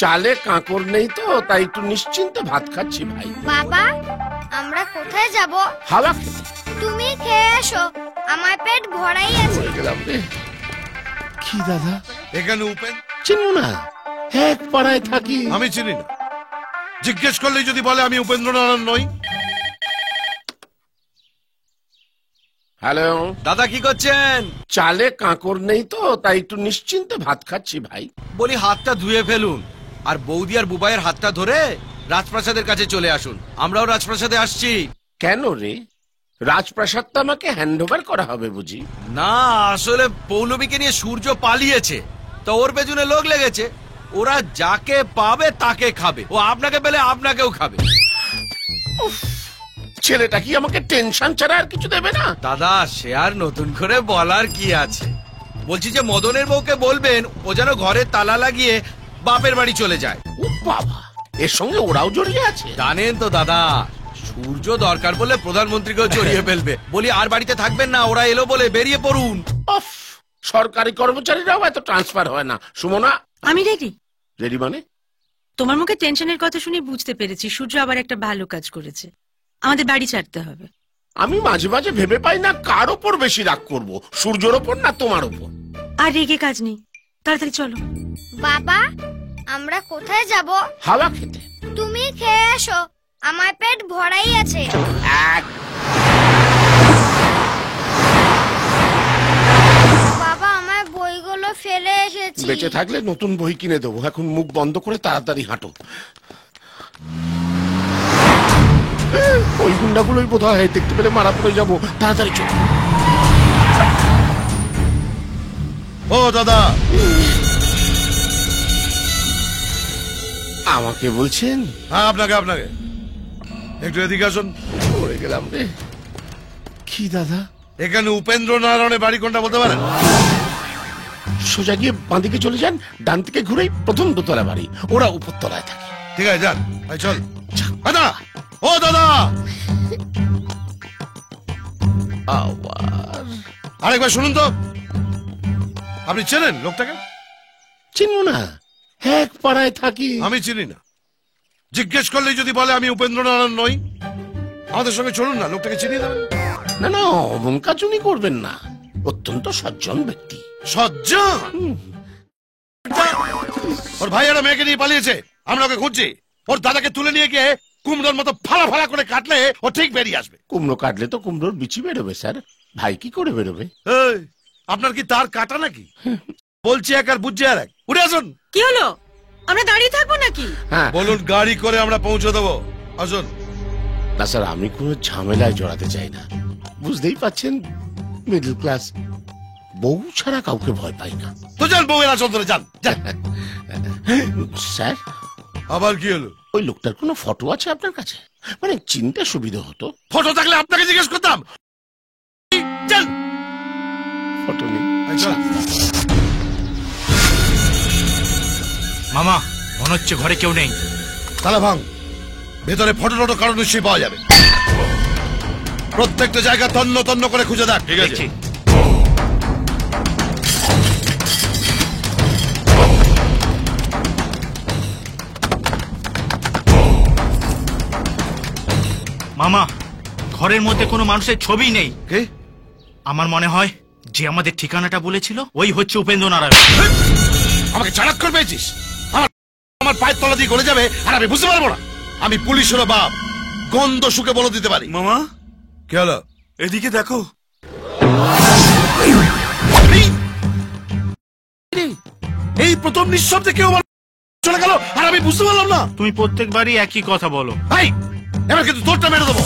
চালে কাঁকড় নেই তো তাই একটু নিশ্চিন্তে ভাত খাচ্ছি ভাই। বাবা, আমরা কোথায় যাব? হাওয়া খেতে। তুমি খেয়ে এসো, আমার পেট ভরাই আছে। গেলাম রে। কি দাদা? এখানে উপেন চিনো না? এক পাড়ায় থাকি। আমি চিনি না। জিজ্ঞেস করলেই যদি বলে আমি উপেন্দ্রনারায়ণ নই। হ্যালো দাদা, কি করছেন? চালে কাঁকড় নেই তো তাই একটু নিশ্চিন্তে ভাত খাচ্ছি ভাই। বলি হাতটা ধুয়ে ফেলুন, আর বৌদি আর বুবাইয়ের হাতটা ধরে রাজপ্রাসাদের কাছে চলে আসুন। আমরাও রাজপ্রাসাদে আসছি। কেন রে? রাজপ্রাসাদটা আমাকে হ্যান্ড ওভার করা হবে বুঝি? না, আসলে পৌলমীকে নিয়ে সূর্য পালিয়েছে, তো ওর পেছনে লোক লেগেছে। ওরা যাকে পাবে তাকে খাবে, ও আপনাকে পেলে আপনাকেও খাবে। ছেলেটা কি আমাকে টেনশন ছাড়া আর কিছু দেবে না? দাদা, সে আর নতুন করে বলার কি আছে? বলছি যে মদনের বউকে বলবেন ও যেন ঘরে তালা লাগিয়ে বাপের বাড়ি চলে যায়। ও বাবা, এর সঙ্গে ওরাও জড়িয়ে আছে? জানেন তো দাদা, সূর্য দরকার বলে প্রধানমন্ত্রীকেও জড়িয়ে ফেলবে। বলি আর বাড়িতে থাকবেন না, ওরা এলো বলে বেরিয়ে পড়ুন। অফ, সরকারি কর্মচারীরাও এত ট্রান্সফার হয় না। সুমনা, আমি রেডি। রেডি মানে? তোমার মুখে টেনশনের কথা শুনে বুঝতে পেরেছি সূর্য আবার একটা ভালো কাজ করেছে। আমাদের বাড়ি ছাড়তে হবে। আমি মাঝে মাঝে ভেবে পাই না কার ওপর বেশি রাগ করব, সূর্যের ওপর না তোমার ওপর। আর রেগে কাজ নেই, তাড়াতাড়ি চলো। বাবা, আমরা কোথায় যাব? হাওয়া খেতে। তুমি খেয়ে এসো, আমার পেট ভরাই আছে। বাবা, আমার বইগুলো ফেলে এসেছি। বেঁচে থাকলে নতুন বই কিনে দেবো। এখন মুখ বন্ধ করে তাড়াতাড়ি হাঁটো। ওই গুন্ডাগুলোই বোধ হয়, দেখতে পেলে মারা পড়ে যাবো। তাড়াতাড়ি চলো। ও দাদা, আমাকে বলছেন? হ্যাঁ, আপনাকে আপনাকে একটু এদিকে আসুন। পড়ে গেলাম রে। কি দাদা? এখানে উপেন্দ্রনারায়ণের বাড়ি কোনটা বলতে পারেন? সোজা গিয়ে বাঁদিকে চলে যান, ডান দিকে ঘুরেই প্রথম দোতলা বাড়ি। ওরা উপরতলায় থাকে। ঠিক আছে, যান। ভাই চল। দাদা, ও দাদা, আবার আরেকবার শুনুন তো। আপনি চেনেন লোকটাকে? চিনো না? এক পাড়ায় থাকি। আমি চিনি না। জিজ্ঞেস করলেই যদি বলে আমি উপেন্দ্রনারায়ণ নই। আমাদের সঙ্গে চলুন না, লোকটাকে চিনিয়ে দেবেন। না না, অমনকাচুনি করবেন না। অত্যন্ত সজ্জন ব্যক্তি। সজ্জন? ওর ভাই একটা মেয়েকে নিয়ে পালিয়েছে, আমরা ওকে খুঁজছি। ওর দাদাকে তুলে নিয়ে গিয়ে কুমড়োর মতো ফালা ফালা করে কাটলে ও ঠিক বেরিয়ে আসবে। কুমড়ো কাটলে তো কুমড়োর বিচি বেরোবে স্যার। ভাই কি করে বেরোবে? এই, আপনার কি তার কাটা নাকি? বলছি এক আর বুঝছি আর এক। উঠে আসুন। কি হলো? আমরা দাঁড়িয়ে থাকবো নাকি? হ্যাঁ বলুন, গাড়ি করে আমরা পৌঁছে দেবো। আসুন। না স্যার, আমি কোনো ঝামেলায় জড়াতে চাই না। বুঝতেই পাচ্ছেন, মিডল ক্লাস। বউ ছাড়া কাউকে ভয় পাই না। তো যান, বউয়ের আসল ধরে যান। স্যার, আবার কি হলো? ওই লোকটার কোনো ফটো আছে আপনার কাছে? মানে চিনতে সুবিধা হতো। ফটো থাকলে আপনাকে জিজ্ঞেস করতাম। চল। ফটো নেই। মামা, মনে হচ্ছে ঘরে কেউ নেই। তালা ভাঙ। ভেতরে ফটো টটো কারণ নিশ্চয়ই পাওয়া যাবে। প্রত্যেকটা জায়গা তন্ন তন্ন করে খুঁজে দেখ। ঠিক আছে। মামা, ঘরের মধ্যে কোনো মানুষের ছবি নেই। কে? আমার মনে হয় যে আমাদের ঠিকানাটা বলেছিল ওই হচ্ছে উপেন্দ্র নারায়ণ। আমাকে চালাক পেয়েছিস? আমার পায়ের তলা দিয়ে গলে যাবে আর আমি বুঝতে পারবো না। আমি পুলিশের বাপ, গন্ধ শুকে বলে দিতে পারি। মামা, কি হলো? এদিকে দেখো। এই প্রথম নিঃশব্দে কেউ চলে গেল আর আমি বুঝতে পারলাম না। তুমি প্রত্যেকবারই একই কথা বলো। ভাই, এবার কিন্তু তোরটা মেরে দেবো।